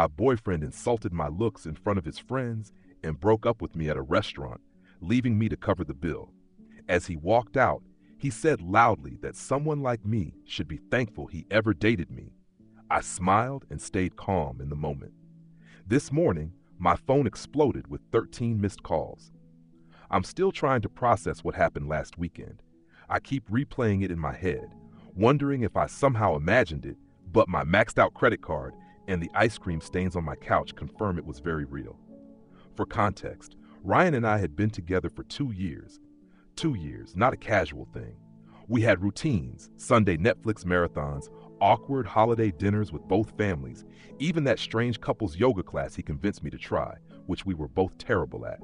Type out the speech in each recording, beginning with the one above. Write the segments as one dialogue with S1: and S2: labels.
S1: My boyfriend insulted my looks in front of his friends and broke up with me at a restaurant, leaving me to cover the bill. As he walked out, he said loudly that someone like me should be thankful he ever dated me. I smiled and stayed calm in the moment. This morning, my phone exploded with 13 missed calls. I'm still trying to process what happened last weekend. I keep replaying it in my head, wondering if I somehow imagined it, but my maxed out credit card and the ice cream stains on my couch confirm it was very real. For context, Ryan and I had been together for 2 years. 2 years, not a casual thing. We had routines, Sunday Netflix marathons, awkward holiday dinners with both families, even that strange couples yoga class he convinced me to try, which we were both terrible at.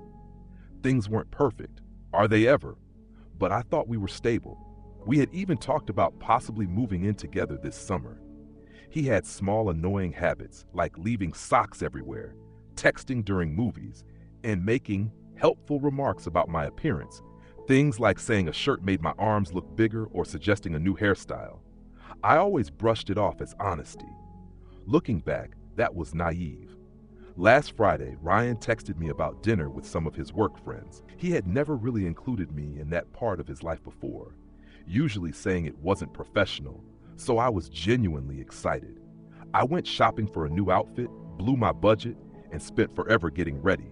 S1: Things weren't perfect. Are they ever? But I thought we were stable. We had even talked about possibly moving in together this summer. He had small annoying habits, like leaving socks everywhere, texting during movies, and making helpful remarks about my appearance. Things like saying a shirt made my arms look bigger or suggesting a new hairstyle. I always brushed it off as honesty. Looking back, that was naive. Last Friday, Ryan texted me about dinner with some of his work friends. He had never really included me in that part of his life before, usually saying it wasn't professional, so I was genuinely excited. I went shopping for a new outfit, blew my budget, and spent forever getting ready.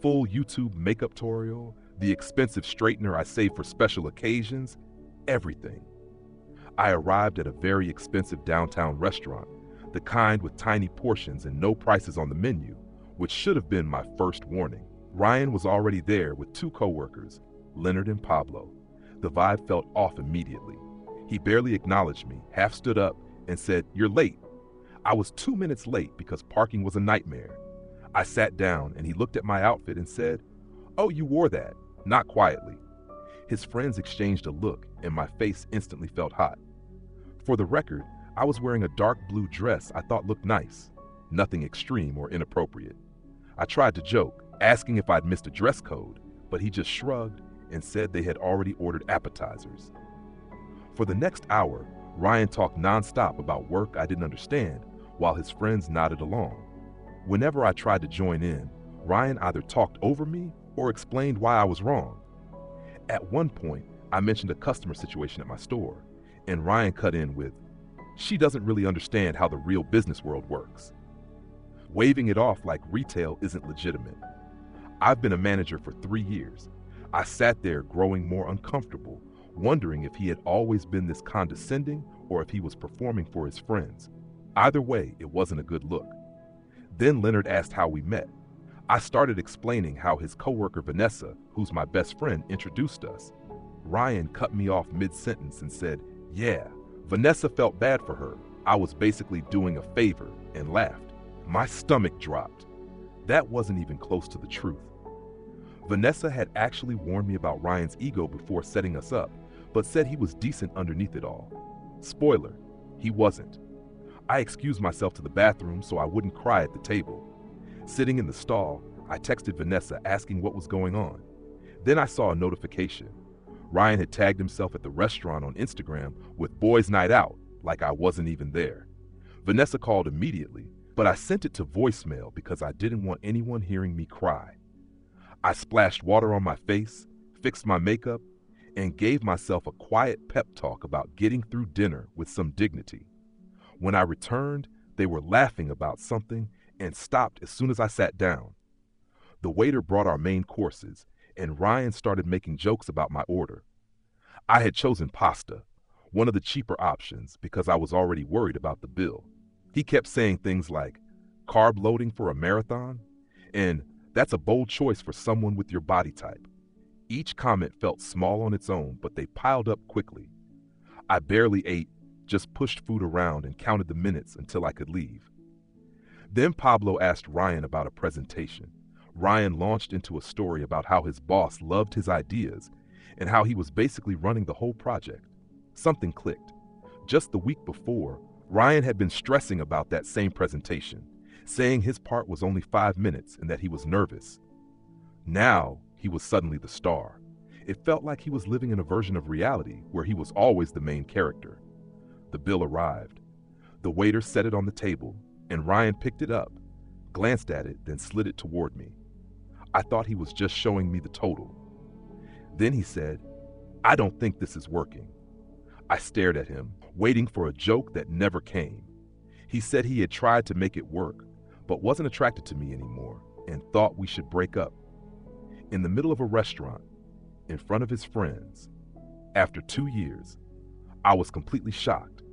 S1: Full YouTube makeup tutorial, the expensive straightener I saved for special occasions, everything. I arrived at a very expensive downtown restaurant, the kind with tiny portions and no prices on the menu, which should have been my first warning. Ryan was already there with 2 coworkers, Leonard and Pablo. The vibe felt off immediately. He barely acknowledged me, half stood up, and said, "You're late." I was 2 minutes late because parking was a nightmare. I sat down and he looked at my outfit and said, "Oh, you wore that," not quietly. His friends exchanged a look and my face instantly felt hot. For the record, I was wearing a dark blue dress I thought looked nice, nothing extreme or inappropriate. I tried to joke, asking if I'd missed a dress code, but he just shrugged and said they had already ordered appetizers. For the next hour, Ryan talked nonstop about work I didn't understand, while his friends nodded along. Whenever I tried to join in, Ryan either talked over me or explained why I was wrong. At one point, I mentioned a customer situation at my store, and Ryan cut in with, "She doesn't really understand how the real business world works," waving it off like retail isn't legitimate. I've been a manager for 3 years. I sat there growing more uncomfortable, wondering if he had always been this condescending or if he was performing for his friends. Either way, it wasn't a good look. Then Leonard asked how we met. I started explaining how his coworker Vanessa, who's my best friend, introduced us. Ryan cut me off mid-sentence and said, "Yeah, Vanessa felt bad for her. I was basically doing a favor," and laughed. My stomach dropped. That wasn't even close to the truth. Vanessa had actually warned me about Ryan's ego before setting us up, but said he was decent underneath it all. Spoiler, he wasn't. I excused myself to the bathroom so I wouldn't cry at the table. Sitting in the stall, I texted Vanessa asking what was going on. Then I saw a notification. Ryan had tagged himself at the restaurant on Instagram with Boys Night Out, like I wasn't even there. Vanessa called immediately, but I sent it to voicemail because I didn't want anyone hearing me cry. I splashed water on my face, fixed my makeup, and gave myself a quiet pep talk about getting through dinner with some dignity. When I returned, they were laughing about something and stopped as soon as I sat down. The waiter brought our main courses, and Ryan started making jokes about my order. I had chosen pasta, one of the cheaper options, because I was already worried about the bill. He kept saying things like, "Carb loading for a marathon?" and "That's a bold choice for someone with your body type." Each comment felt small on its own, but they piled up quickly. I barely ate, just pushed food around and counted the minutes until I could leave. Then Pablo asked Ryan about a presentation. Ryan launched into a story about how his boss loved his ideas and how he was basically running the whole project. Something clicked. Just the week before, Ryan had been stressing about that same presentation, saying his part was only 5 minutes and that he was nervous. Now, he was suddenly the star. It felt like he was living in a version of reality where he was always the main character. The bill arrived. The waiter set it on the table, and Ryan picked it up, glanced at it, then slid it toward me. I thought he was just showing me the total. Then he said, "I don't think this is working." I stared at him, waiting for a joke that never came. He said he had tried to make it work, but wasn't attracted to me anymore and thought we should break up. In the middle of a restaurant, in front of his friends, after 2 years, I was completely shocked.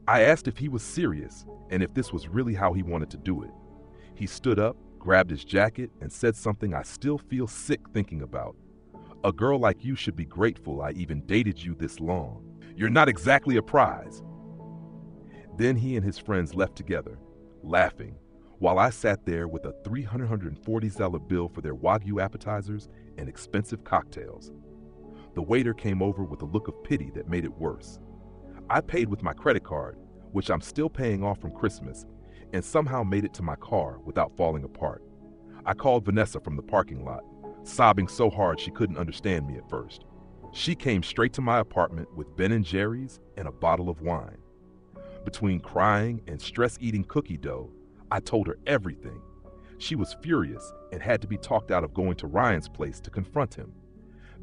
S1: I asked if he was serious and if this was really how he wanted to do it. He stood up, grabbed his jacket, and said something I still feel sick thinking about. "A girl like you should be grateful I even dated you this long. You're not exactly a prize." Then he and his friends left together, laughing, while I sat there with a $340 bill for their Wagyu appetizers and expensive cocktails. The waiter came over with a look of pity that made it worse. I paid with my credit card, which I'm still paying off from Christmas, and somehow made it to my car without falling apart. I called Vanessa from the parking lot, sobbing so hard she couldn't understand me at first. She came straight to my apartment with Ben & Jerry's and a bottle of wine. Between crying and stress-eating cookie dough, I told her everything. She was furious and had to be talked out of going to Ryan's place to confront him.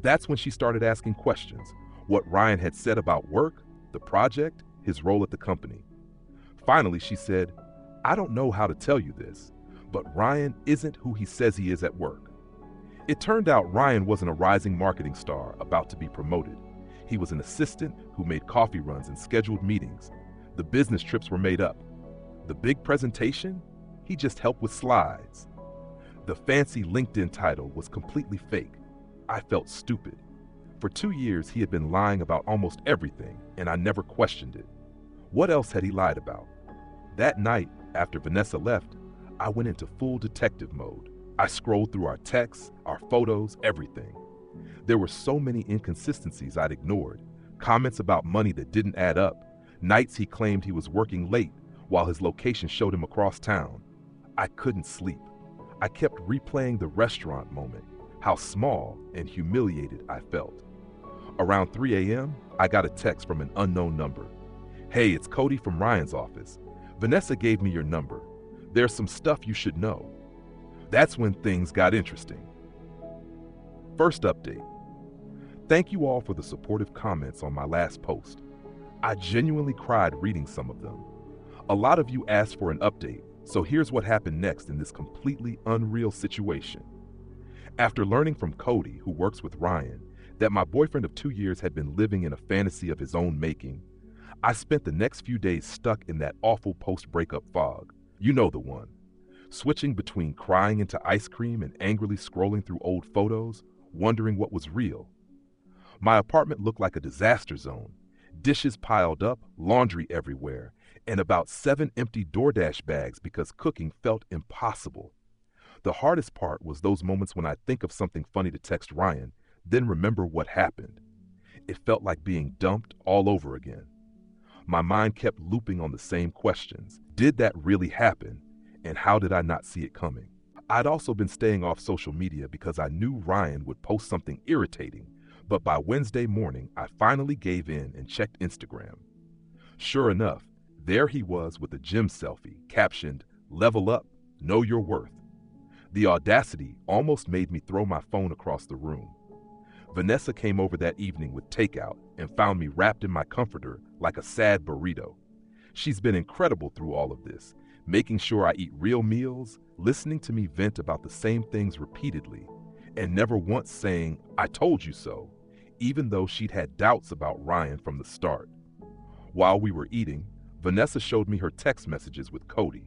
S1: That's when she started asking questions, what Ryan had said about work, the project, his role at the company. Finally, she said, "I don't know how to tell you this, but Ryan isn't who he says he is at work." It turned out Ryan wasn't a rising marketing star about to be promoted. He was an assistant who made coffee runs and scheduled meetings. The business trips were made up. The big presentation? He just helped with slides. The fancy LinkedIn title was completely fake. I felt stupid. For 2 years, he had been lying about almost everything, and I never questioned it. What else had he lied about? That night, after Vanessa left, I went into full detective mode. I scrolled through our texts, our photos, everything. There were so many inconsistencies I'd ignored, comments about money that didn't add up, nights he claimed he was working late while his location showed him across town. I couldn't sleep. I kept replaying the restaurant moment, how small and humiliated I felt. Around 3 a.m., I got a text from an unknown number. "Hey, it's Cody from Ryan's office. Vanessa gave me your number. There's some stuff you should know." That's when things got interesting. First update. Thank you all for the supportive comments on my last post. I genuinely cried reading some of them. A lot of you asked for an update, so here's what happened next in this completely unreal situation. After learning from Cody, who works with Ryan, that my boyfriend of 2 years had been living in a fantasy of his own making, I spent the next few days stuck in that awful post-breakup fog. You know the one. Switching between crying into ice cream and angrily scrolling through old photos, wondering what was real. My apartment looked like a disaster zone. Dishes piled up, laundry everywhere, and about 7 empty DoorDash bags because cooking felt impossible. The hardest part was those moments when I think of something funny to text Ryan, then remember what happened. It felt like being dumped all over again. My mind kept looping on the same questions. Did that really happen? And how did I not see it coming? I'd also been staying off social media because I knew Ryan would post something irritating, but by Wednesday morning, I finally gave in and checked Instagram. Sure enough, there he was with a gym selfie captioned, "Level up, know your worth." The audacity almost made me throw my phone across the room. Vanessa came over that evening with takeout and found me wrapped in my comforter like a sad burrito. She's been incredible through all of this, making sure I eat real meals, listening to me vent about the same things repeatedly, and never once saying, "I told you so," even though she'd had doubts about Ryan from the start. While we were eating, Vanessa showed me her text messages with Cody.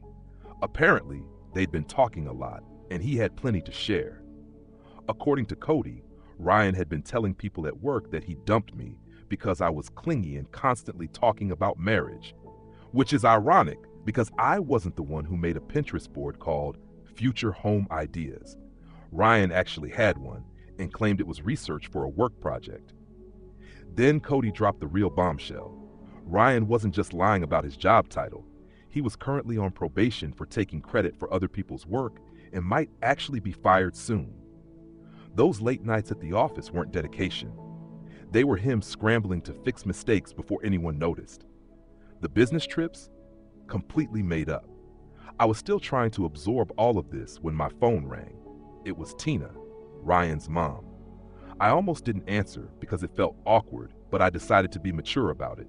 S1: Apparently, they'd been talking a lot, and he had plenty to share. According to Cody, Ryan had been telling people at work that he dumped me because I was clingy and constantly talking about marriage, which is ironic because I wasn't the one who made a Pinterest board called Future Home Ideas. Ryan actually had one and claimed it was research for a work project. Then Cody dropped the real bombshell. Ryan wasn't just lying about his job title. He was currently on probation for taking credit for other people's work and might actually be fired soon. Those late nights at the office weren't dedication. They were him scrambling to fix mistakes before anyone noticed. The business trips? Completely made up. I was still trying to absorb all of this when my phone rang. It was Tina, Ryan's mom. I almost didn't answer because it felt awkward, but I decided to be mature about it.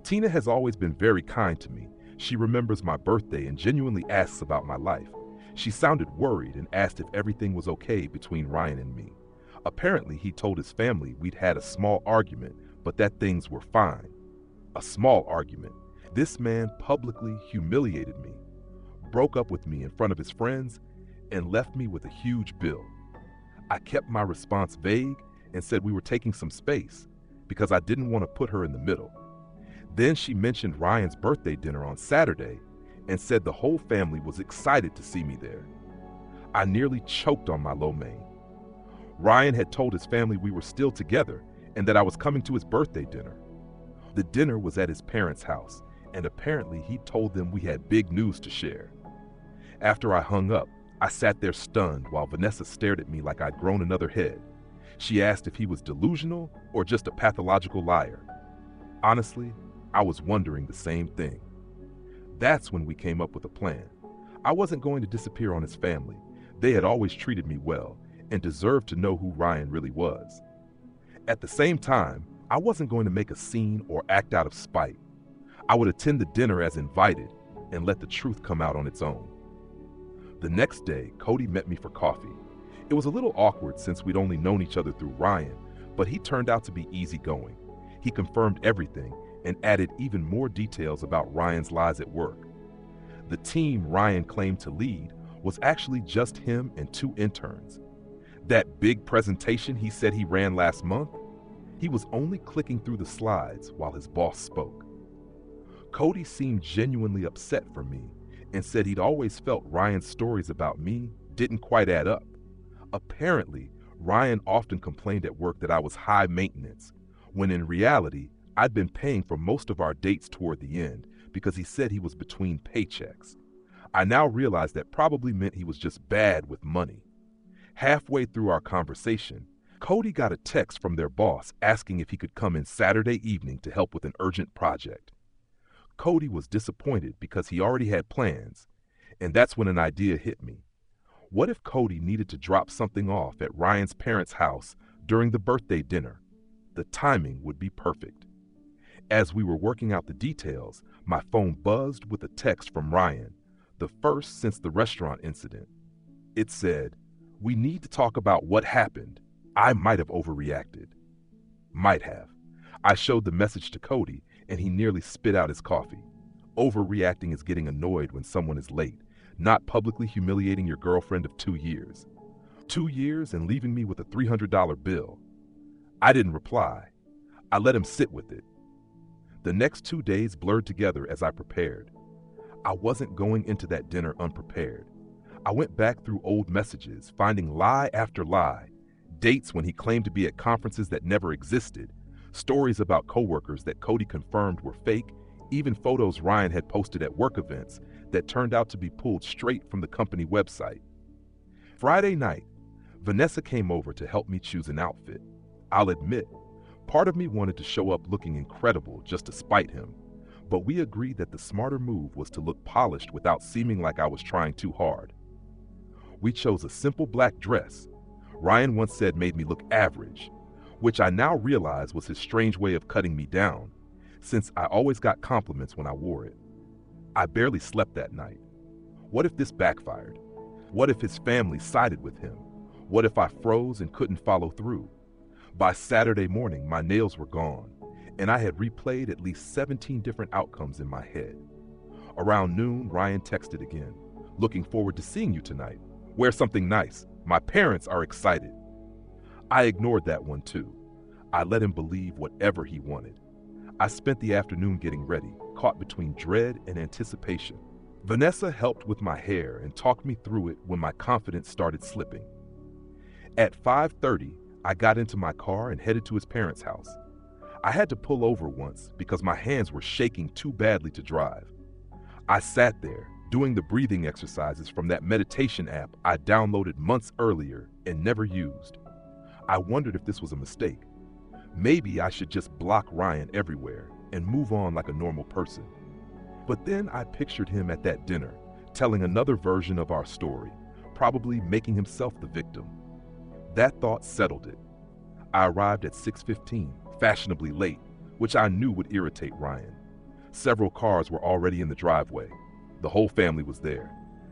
S1: Tina has always been very kind to me. She remembers my birthday and genuinely asks about my life. She sounded worried and asked if everything was okay between Ryan and me. Apparently, he told his family we'd had a small argument, but that things were fine. A small argument. This man publicly humiliated me, broke up with me in front of his friends, and left me with a huge bill. I kept my response vague and said we were taking some space because I didn't want to put her in the middle. Then she mentioned Ryan's birthday dinner on Saturday and said the whole family was excited to see me there. I nearly choked on my lo mein. Ryan had told his family we were still together and that I was coming to his birthday dinner. The dinner was at his parents' house, and apparently he told them we had big news to share. After I hung up, I sat there stunned while Vanessa stared at me like I'd grown another head. She asked if he was delusional or just a pathological liar. Honestly, I was wondering the same thing. That's when we came up with a plan. I wasn't going to disappear on his family. They had always treated me well and deserved to know who Ryan really was. At the same time, I wasn't going to make a scene or act out of spite. I would attend the dinner as invited and let the truth come out on its own. The next day, Cody met me for coffee. It was a little awkward since we'd only known each other through Ryan, but he turned out to be easygoing. He confirmed everything and added even more details about Ryan's lies at work. The team Ryan claimed to lead was actually just him and 2 interns. That big presentation he said he ran last month, he was only clicking through the slides while his boss spoke. Cody seemed genuinely upset for me and said he'd always felt Ryan's stories about me didn't quite add up. Apparently, Ryan often complained at work that I was high maintenance, when in reality, I'd been paying for most of our dates toward the end because he said he was between paychecks. I now realize that probably meant he was just bad with money. Halfway through our conversation, Cody got a text from their boss asking if he could come in Saturday evening to help with an urgent project. Cody was disappointed because he already had plans, and that's when an idea hit me. What if Cody needed to drop something off at Ryan's parents' house during the birthday dinner? The timing would be perfect. As we were working out the details, my phone buzzed with a text from Ryan, the first since the restaurant incident. It said, "We need to talk about what happened. I might have overreacted." Might have. I showed the message to Cody, and he nearly spit out his coffee. Overreacting is getting annoyed when someone is late, not publicly humiliating your girlfriend of 2 years. 2 years and leaving me with a $300 bill. I didn't reply. I let him sit with it. The next 2 days blurred together as I prepared. I wasn't going into that dinner unprepared. I went back through old messages, finding lie after lie, dates when he claimed to be at conferences that never existed, stories about coworkers that Cody confirmed were fake, even photos Ryan had posted at work events that turned out to be pulled straight from the company website. Friday night, Vanessa came over to help me choose an outfit. I'll admit, part of me wanted to show up looking incredible just to spite him, but we agreed that the smarter move was to look polished without seeming like I was trying too hard. We chose a simple black dress. Ryan once said made me look average, which I now realize was his strange way of cutting me down, since I always got compliments when I wore it. I barely slept that night. What if this backfired? What if his family sided with him? What if I froze and couldn't follow through? By Saturday morning, my nails were gone, and I had replayed at least 17 different outcomes in my head. Around noon, Ryan texted again. "Looking forward to seeing you tonight. Wear something nice. My parents are excited." I ignored that one too. I let him believe whatever he wanted. I spent the afternoon getting ready, caught between dread and anticipation. Vanessa helped with my hair and talked me through it when my confidence started slipping. At 5:30, I got into my car and headed to his parents' house. I had to pull over once because my hands were shaking too badly to drive. I sat there, doing the breathing exercises from that meditation app I downloaded months earlier and never used. I wondered if this was a mistake. Maybe I should just block Ryan everywhere and move on like a normal person. But then I pictured him at that dinner, telling another version of our story, probably making himself the victim. That thought settled it. I arrived at 6:15, fashionably late, which I knew would irritate Ryan. Several cars were already in the driveway. The whole family was there.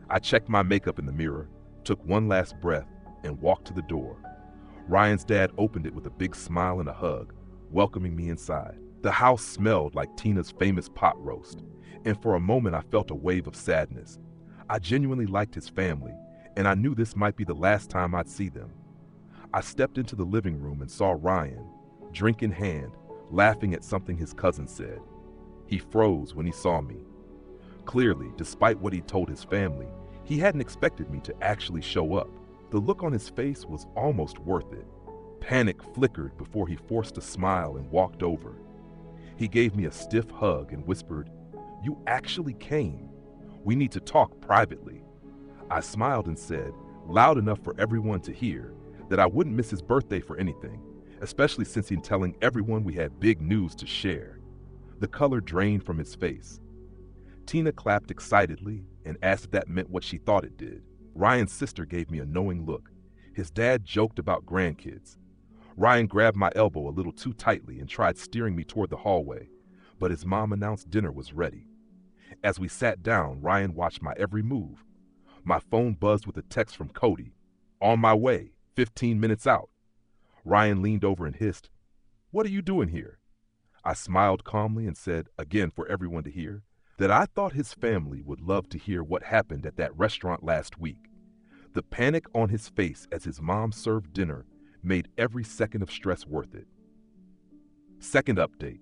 S1: I checked my makeup in the mirror, took one last breath, and walked to the door. Ryan's dad opened it with a big smile and a hug, welcoming me inside. The house smelled like Tina's famous pot roast, and for a moment I felt a wave of sadness. I genuinely liked his family, and I knew this might be the last time I'd see them. I stepped into the living room and saw Ryan, drink in hand, laughing at something his cousin said. He froze when he saw me. Clearly, despite what he told his family, he hadn't expected me to actually show up. The look on his face was almost worth it. Panic flickered before he forced a smile and walked over. He gave me a stiff hug and whispered, "You actually came. We need to talk privately." I smiled and said, loud enough for everyone to hear, that I wouldn't miss his birthday for anything, especially since he'd telling everyone we had big news to share. The color drained from his face. Tina clapped excitedly and asked if that meant what she thought it did. Ryan's sister gave me a knowing look. His dad joked about grandkids. Ryan grabbed my elbow a little too tightly and tried steering me toward the hallway, but his mom announced dinner was ready. As we sat down, Ryan watched my every move. My phone buzzed with a text from Cody. "On my way, 15 minutes out." Ryan leaned over and hissed, "What are you doing here?" I smiled calmly and said, again for everyone to hear, that I thought his family would love to hear what happened at that restaurant last week. The panic on his face as his mom served dinner made every second of stress worth it. Second update.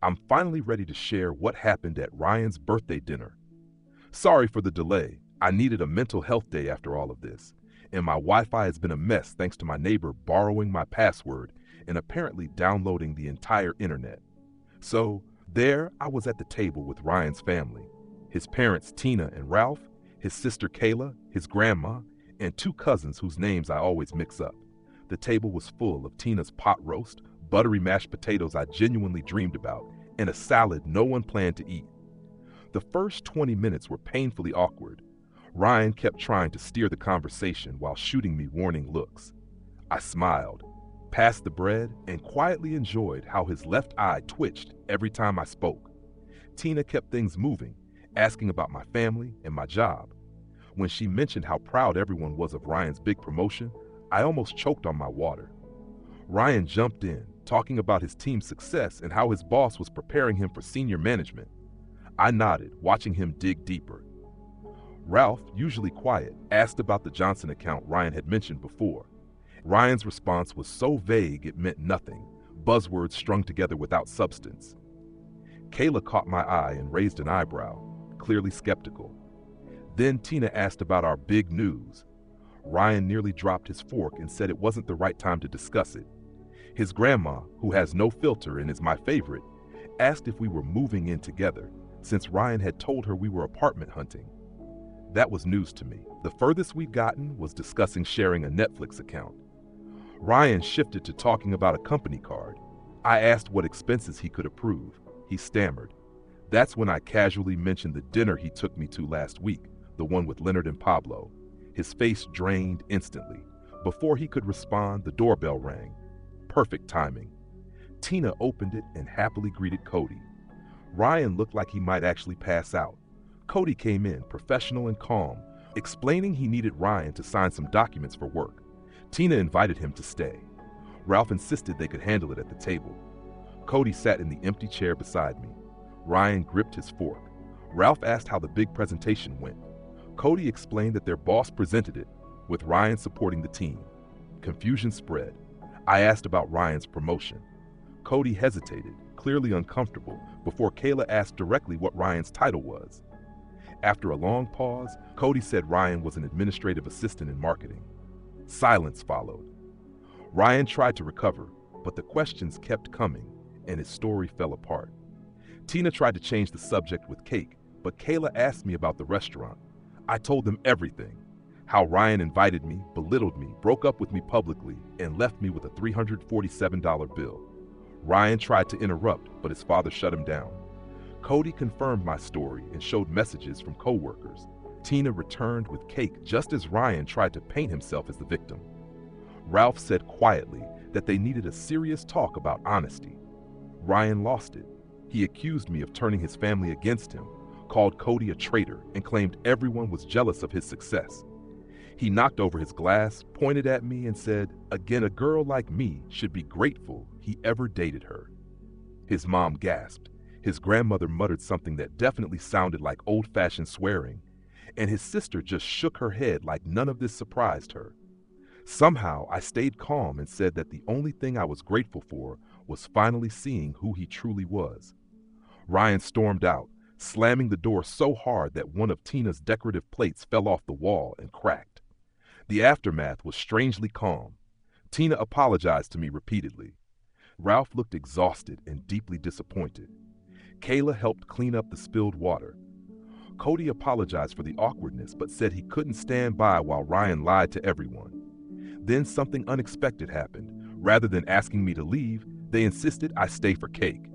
S1: I'm finally ready to share what happened at Ryan's birthday dinner. Sorry for the delay. I needed a mental health day after all of this, and my Wi-Fi has been a mess thanks to my neighbor borrowing my password and apparently downloading the entire internet. So, there I was at the table with Ryan's family, his parents Tina and Ralph, his sister Kayla, his grandma, and two cousins whose names I always mix up. The table was full of Tina's pot roast, buttery mashed potatoes I genuinely dreamed about, and a salad no one planned to eat. The first 20 minutes were painfully awkward. Ryan kept trying to steer the conversation while shooting me warning looks. I smiled, passed the bread, and quietly enjoyed how his left eye twitched every time I spoke. Tina kept things moving, asking about my family and my job. When she mentioned how proud everyone was of Ryan's big promotion, I almost choked on my water. Ryan jumped in, talking about his team's success and how his boss was preparing him for senior management. I nodded, watching him dig deeper. Ralph, usually quiet, asked about the Johnson account Ryan had mentioned before. Ryan's response was so vague it meant nothing, buzzwords strung together without substance. Kayla caught my eye and raised an eyebrow, clearly skeptical. Then Tina asked about our big news. Ryan nearly dropped his fork and said it wasn't the right time to discuss it. His grandma, who has no filter and is my favorite, asked if we were moving in together, since Ryan had told her we were apartment hunting. That was news to me. The furthest we'd gotten was discussing sharing a Netflix account. Ryan shifted to talking about a company card. I asked what expenses he could approve. He stammered. That's when I casually mentioned the dinner he took me to last week, the one with Leonard and Pablo. His face drained instantly. Before he could respond, the doorbell rang. Perfect timing. Tina opened it and happily greeted Cody. Ryan looked like he might actually pass out. Cody came in, professional and calm, explaining he needed Ryan to sign some documents for work. Tina invited him to stay. Ralph insisted they could handle it at the table. Cody sat in the empty chair beside me. Ryan gripped his fork. Ralph asked how the big presentation went. Cody explained that their boss presented it, with Ryan supporting the team. Confusion spread. I asked about Ryan's promotion. Cody hesitated, clearly uncomfortable, before Kayla asked directly what Ryan's title was. After a long pause, Cody said Ryan was an administrative assistant in marketing. Silence followed. Ryan tried to recover, but the questions kept coming, and his story fell apart. Tina tried to change the subject with cake, but Kayla asked me about the restaurant. I told them everything. How Ryan invited me, belittled me, broke up with me publicly, and left me with a $347 bill. Ryan tried to interrupt, but his father shut him down. Cody confirmed my story and showed messages from coworkers. Tina returned with cake just as Ryan tried to paint himself as the victim. Ralph said quietly that they needed a serious talk about honesty. Ryan lost it. He accused me of turning his family against him, called Cody a traitor, and claimed everyone was jealous of his success. He knocked over his glass, pointed at me, and said, "Again, a girl like me should be grateful he ever dated her." His mom gasped. His grandmother muttered something that definitely sounded like old-fashioned swearing, and his sister just shook her head like none of this surprised her. Somehow, I stayed calm and said that the only thing I was grateful for was finally seeing who he truly was. Ryan stormed out, slamming the door so hard that one of Tina's decorative plates fell off the wall and cracked. The aftermath was strangely calm. Tina apologized to me repeatedly. Ralph looked exhausted and deeply disappointed. Kayla helped clean up the spilled water. Cody apologized for the awkwardness but said he couldn't stand by while Ryan lied to everyone. Then something unexpected happened. Rather than asking me to leave, they insisted I stay for cake.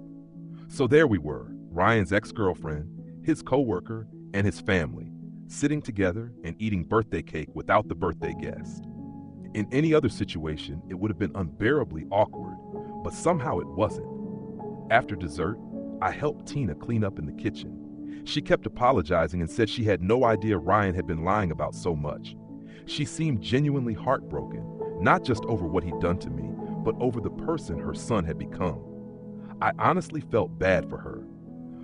S1: So there we were, Ryan's ex-girlfriend, his co-worker, and his family, sitting together and eating birthday cake without the birthday guest. In any other situation, it would have been unbearably awkward, but somehow it wasn't. After dessert, I helped Tina clean up in the kitchen. She kept apologizing and said she had no idea Ryan had been lying about so much. She seemed genuinely heartbroken, not just over what he'd done to me, but over the person her son had become. I honestly felt bad for her.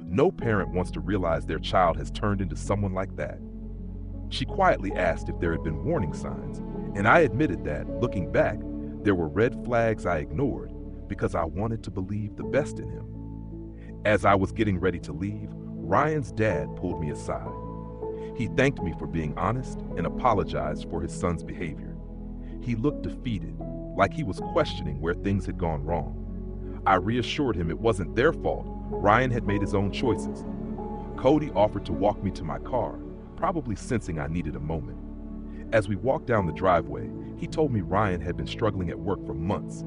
S1: No parent wants to realize their child has turned into someone like that. She quietly asked if there had been warning signs, and I admitted that, looking back, there were red flags I ignored because I wanted to believe the best in him. As I was getting ready to leave, Ryan's dad pulled me aside. He thanked me for being honest and apologized for his son's behavior. He looked defeated, like he was questioning where things had gone wrong. I reassured him it wasn't their fault. Ryan had made his own choices. Cody offered to walk me to my car, probably sensing I needed a moment. As we walked down the driveway, he told me Ryan had been struggling at work for months,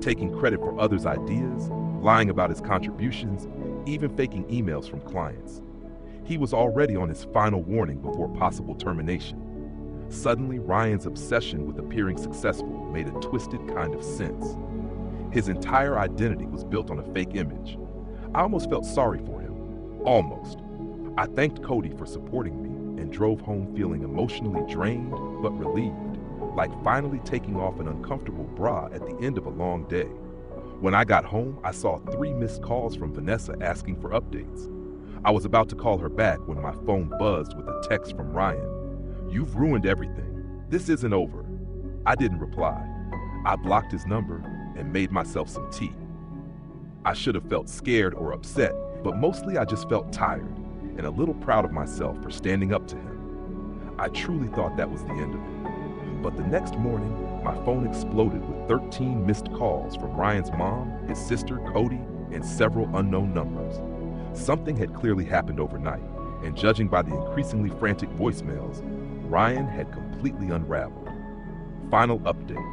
S1: taking credit for others' ideas, lying about his contributions, even faking emails from clients. He was already on his final warning before possible termination. Suddenly, Ryan's obsession with appearing successful made a twisted kind of sense. His entire identity was built on a fake image. I almost felt sorry for him. Almost. I thanked Cody for supporting me and drove home feeling emotionally drained but relieved, like finally taking off an uncomfortable bra at the end of a long day. When I got home, I saw 3 missed calls from Vanessa asking for updates. I was about to call her back when my phone buzzed with a text from Ryan. "You've ruined everything. This isn't over." I didn't reply. I blocked his number and made myself some tea. I should have felt scared or upset, but mostly I just felt tired and a little proud of myself for standing up to him. I truly thought that was the end of it. But the next morning, my phone exploded with 13 missed calls from Ryan's mom, his sister, Cody, and several unknown numbers. Something had clearly happened overnight, and judging by the increasingly frantic voicemails, Ryan had completely unraveled. Final update.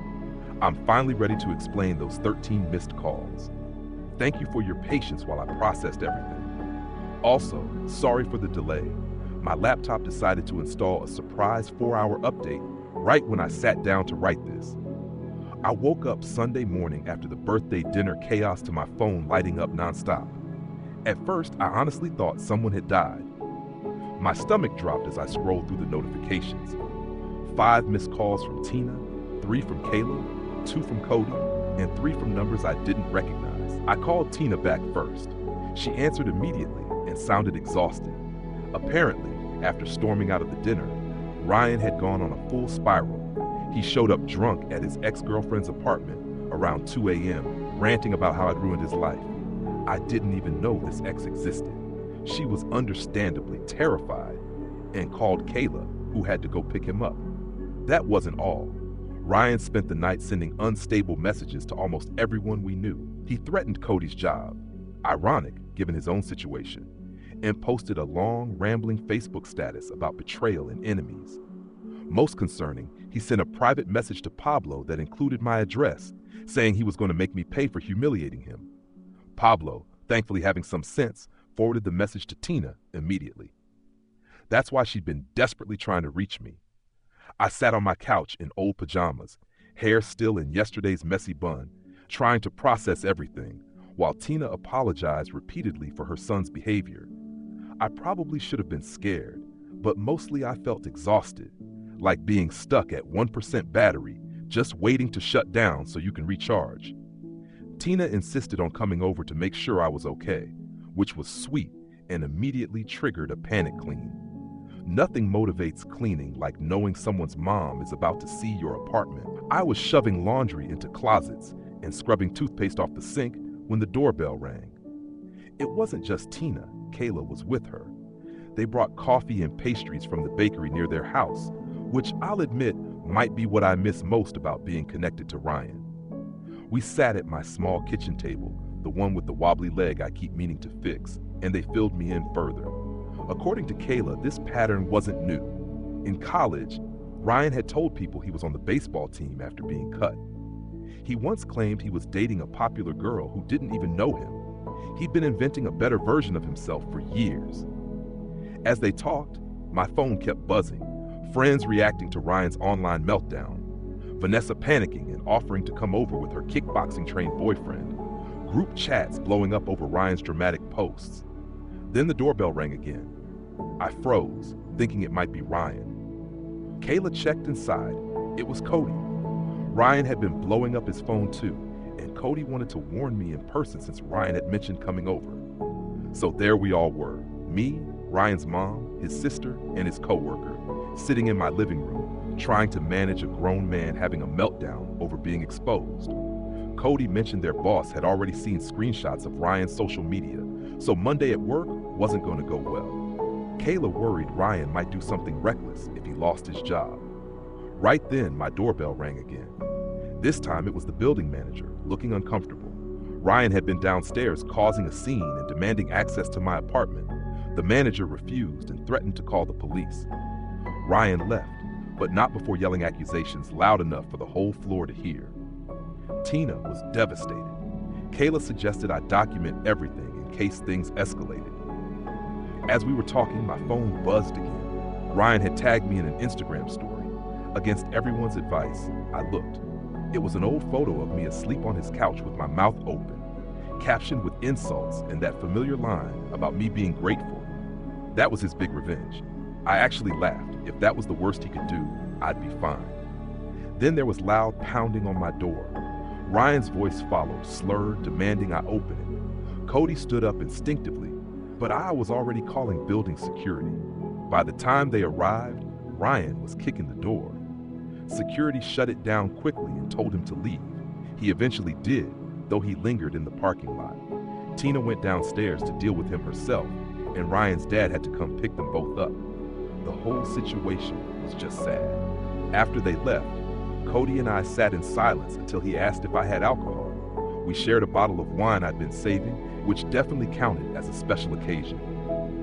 S1: I'm finally ready to explain those 13 missed calls. Thank you for your patience while I processed everything. Also, sorry for the delay. My laptop decided to install a surprise 4-hour update right when I sat down to write this. I woke up Sunday morning after the birthday dinner chaos to my phone lighting up nonstop. At first, I honestly thought someone had died. My stomach dropped as I scrolled through the notifications. 5 missed calls from Tina, 3 from Kayla, 2 from Cody, and 3 from numbers I didn't recognize. I called Tina back first. She answered immediately and sounded exhausted. Apparently, after storming out of the dinner, Ryan had gone on a full spiral. He showed up drunk at his ex-girlfriend's apartment around 2 a.m., ranting about how I'd ruined his life. I didn't even know this ex existed. She was understandably terrified and called Kayla, who had to go pick him up. That wasn't all. Ryan spent the night sending unstable messages to almost everyone we knew. He threatened Cody's job, ironic given his own situation, and posted a long, rambling Facebook status about betrayal and enemies. Most concerning, he sent a private message to Pablo that included my address, saying he was going to make me pay for humiliating him. Pablo, thankfully having some sense, forwarded the message to Tina immediately. That's why she'd been desperately trying to reach me. I sat on my couch in old pajamas, hair still in yesterday's messy bun, trying to process everything, while Tina apologized repeatedly for her son's behavior. I probably should have been scared, but mostly I felt exhausted, like being stuck at 1% battery, just waiting to shut down so you can recharge. Tina insisted on coming over to make sure I was okay, which was sweet and immediately triggered a panic clean. Nothing motivates cleaning like knowing someone's mom is about to see your apartment. I was shoving laundry into closets and scrubbing toothpaste off the sink when the doorbell rang. It wasn't just Tina, Kayla was with her. They brought coffee and pastries from the bakery near their house, which I'll admit might be what I miss most about being connected to Ryan. We sat at my small kitchen table, the one with the wobbly leg I keep meaning to fix, and they filled me in further. According to Kayla, this pattern wasn't new. In college, Ryan had told people he was on the baseball team after being cut. He once claimed he was dating a popular girl who didn't even know him. He'd been inventing a better version of himself for years. As they talked, my phone kept buzzing, friends reacting to Ryan's online meltdown, Vanessa panicking and offering to come over with her kickboxing-trained boyfriend, group chats blowing up over Ryan's dramatic posts. Then the doorbell rang again. I froze, thinking it might be Ryan. Kayla checked inside. It was Cody. Ryan had been blowing up his phone too, and Cody wanted to warn me in person since Ryan had mentioned coming over. So there we all were, me, Ryan's mom, his sister, and his coworker, sitting in my living room, trying to manage a grown man having a meltdown over being exposed. Cody mentioned their boss had already seen screenshots of Ryan's social media, so Monday at work wasn't going to go well. Kayla worried Ryan might do something reckless if he lost his job. Right then, my doorbell rang again. This time it was the building manager, looking uncomfortable. Ryan had been downstairs causing a scene and demanding access to my apartment. The manager refused and threatened to call the police. Ryan left, but not before yelling accusations loud enough for the whole floor to hear. Tina was devastated. Kayla suggested I document everything in case things escalated. As we were talking, my phone buzzed again. Ryan had tagged me in an Instagram story. Against everyone's advice, I looked. It was an old photo of me asleep on his couch with my mouth open, captioned with insults and that familiar line about me being grateful. That was his big revenge. I actually laughed. If that was the worst he could do, I'd be fine. Then there was loud pounding on my door. Ryan's voice followed, slurred, demanding I open it. Cody stood up instinctively, but I was already calling building security. By the time they arrived, Ryan was kicking the door. Security shut it down quickly and told him to leave. He eventually did, though he lingered in the parking lot. Tina went downstairs to deal with him herself, and Ryan's dad had to come pick them both up. The whole situation was just sad. After they left, Cody and I sat in silence until he asked if I had alcohol. We shared a bottle of wine I'd been saving, which definitely counted as a special occasion.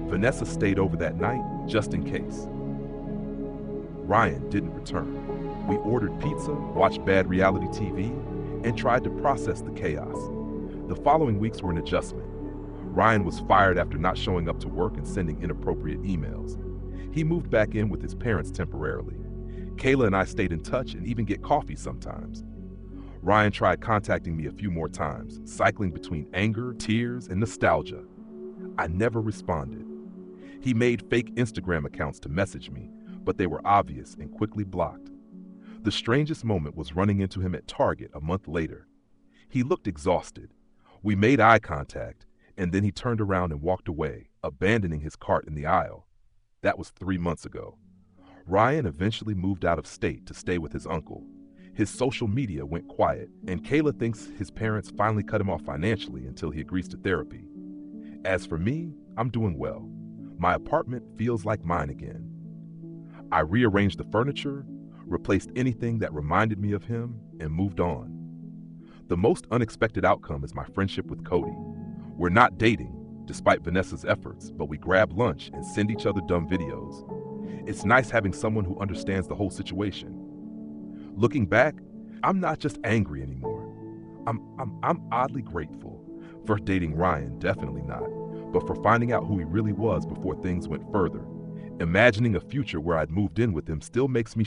S1: Vanessa stayed over that night just in case. Ryan didn't return. We ordered pizza, watched bad reality TV, and tried to process the chaos. The following weeks were an adjustment. Ryan was fired after not showing up to work and sending inappropriate emails. He moved back in with his parents temporarily. Kayla and I stayed in touch and even get coffee sometimes. Ryan tried contacting me a few more times, cycling between anger, tears, and nostalgia. I never responded. He made fake Instagram accounts to message me, but they were obvious and quickly blocked. The strangest moment was running into him at Target a month later. He looked exhausted. We made eye contact, and then he turned around and walked away, abandoning his cart in the aisle. That was 3 months ago. Ryan eventually moved out of state to stay with his uncle. His social media went quiet, and Kayla thinks his parents finally cut him off financially until he agrees to therapy. As for me, I'm doing well. My apartment feels like mine again. I rearranged the furniture, replaced anything that reminded me of him, and moved on. The most unexpected outcome is my friendship with Cody. We're not dating, despite Vanessa's efforts, but we grab lunch and send each other dumb videos. It's nice having someone who understands the whole situation. Looking back, I'm not just angry anymore. I'm oddly grateful. For dating Ryan, definitely not, but for finding out who he really was before things went further. Imagining a future where I'd moved in with him still makes me